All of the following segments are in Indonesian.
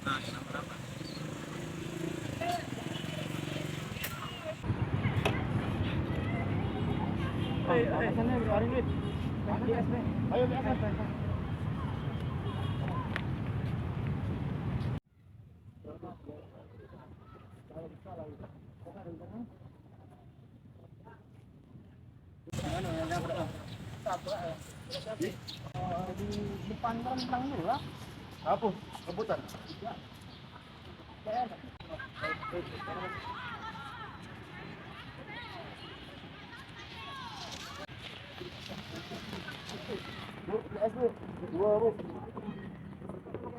Nah, kenapa? Sana keluarin duit. Ayo biasa. Di depan rentang dulu lah. Apa? Rebutan. Bu, es bu. Dua bu.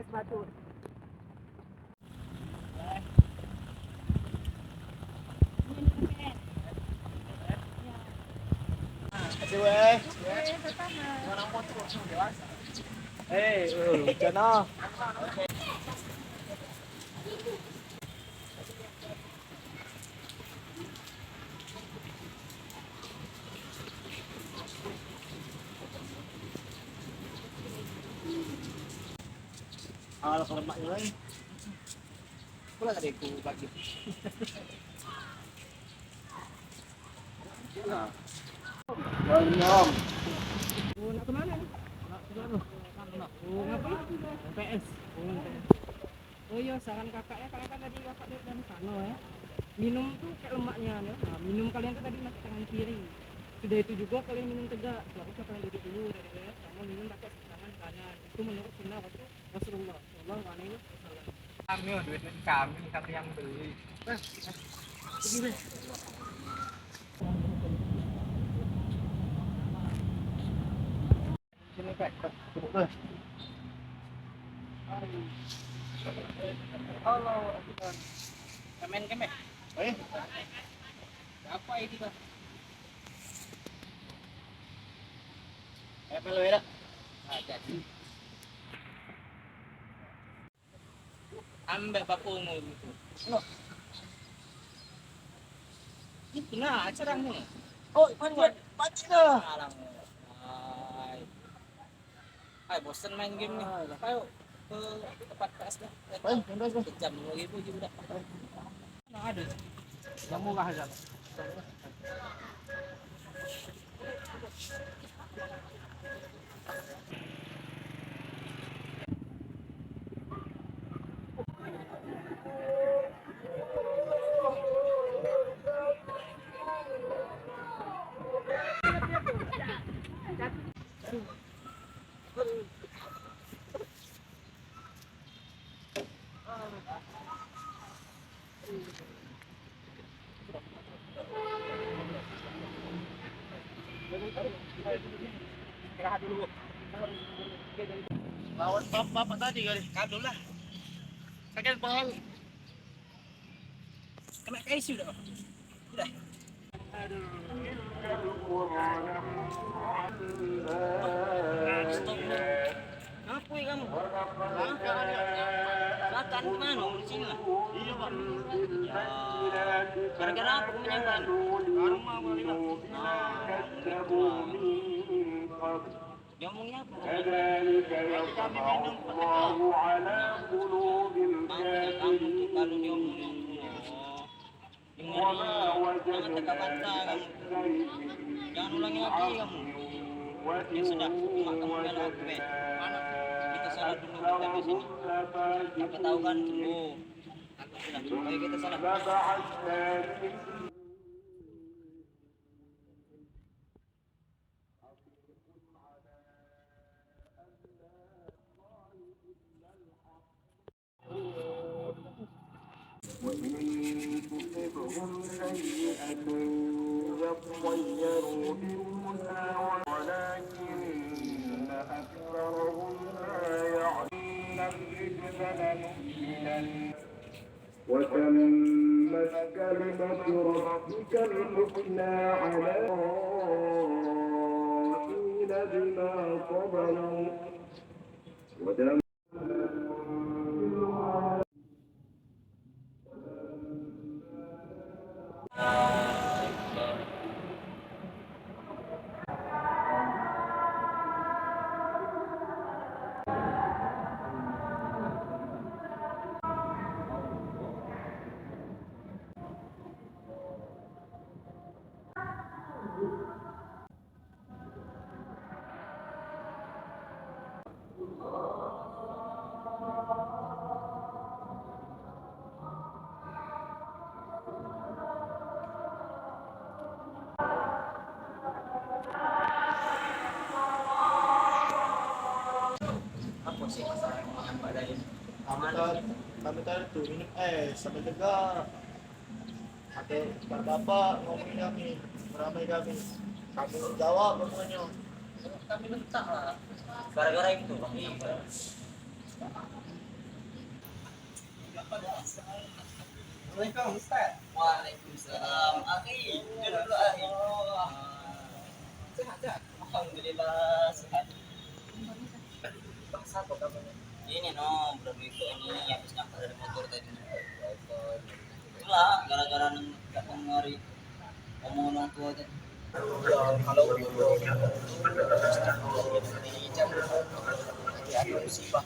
Es batu. Kasih weh. Mana motor dewasa. Jangan. Kalau lemaknya lagi. Pula tadi aku bagi. Nah. Nyom. Nak kemana nih? Nak kemana? Ngapain? PS. Oh iya, saran kakaknya kalian kan tadi kakak dari sana ya. Minum tuh kayak lemaknya ya. Nah, minum kalian tuh tadi pakai tangan kiri. Sudah itu juga kalian minum tegak. Harusnya kalian duduk dulu ya. Sama minum pakai tangan kanan. Itu menurut sunnah Rasulullah Sallallahu Alaihi Wasallam. Kami, duit kami yang beli. Begini. Sini Pak, duduk dulu. Halo, kemen. Apa ini Pak? Apa lo ya? Jadi. Ambek bapungu gitu. Loh. Itu nah acaranya. Oh, mana? Pacina. Alang. Ay, bosan main game nih. Ayo ke tempat PS dah. Ayo, jam 2.000 juga udah. Mana ada? Yang murah aja. Istirahat dulu. Lawan bapak tadi kali. Kado lah. Sakit pahal. Kena KC udah. Udah. Aduh. Stop lu. Ngapain kamu? Makan kemana? Di sini lah. Iya Pak. Ya. Gara-gara apa kamu nyampein? Karena mau balik lah. Nah, gitu lah. Dia ngomongnya apa? Kalau kami minum Pak. Makanya kamu tuh kalau dia ngomong. Jangan teka-teka kamu. Jangan ulangi lagi kamu. Ya sudah, cuma kamu bela aku mana kita salah dulu kita di sini. Kakak tahu kan dulu. Aku sudah, ayo kita salah. وإن تصبهم سيئة يطيروا بموسى ولكن أكثرهم لا يعلمون الرجل لنؤمنن وتمت كلمة ربك الحسنى على إسرائيل بما صبروا ودمر Apa sih masalah yang nampak dari Kami mana tadi, sih? kami tadi tuh minum es sampai juga ada bapak ngomongin kami, meramai kami. Kami jawab semuanya. Kami bentak lah. Gara-gara itu bang. Iya. Assalamualaikum Ustaz. Waalaikumsalam. Akhi, duduk dulu akhi. Sehat sehat. Alhamdulillah sehat. Bang satu kabarnya. Ini no, belum itu ini habis nyampe dari motor tadi. Itulah gara-gara datang hari omong orang tua tadi. Kalau di jam ada musibah.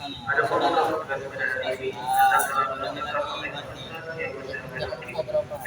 Ada foto lagi berapa?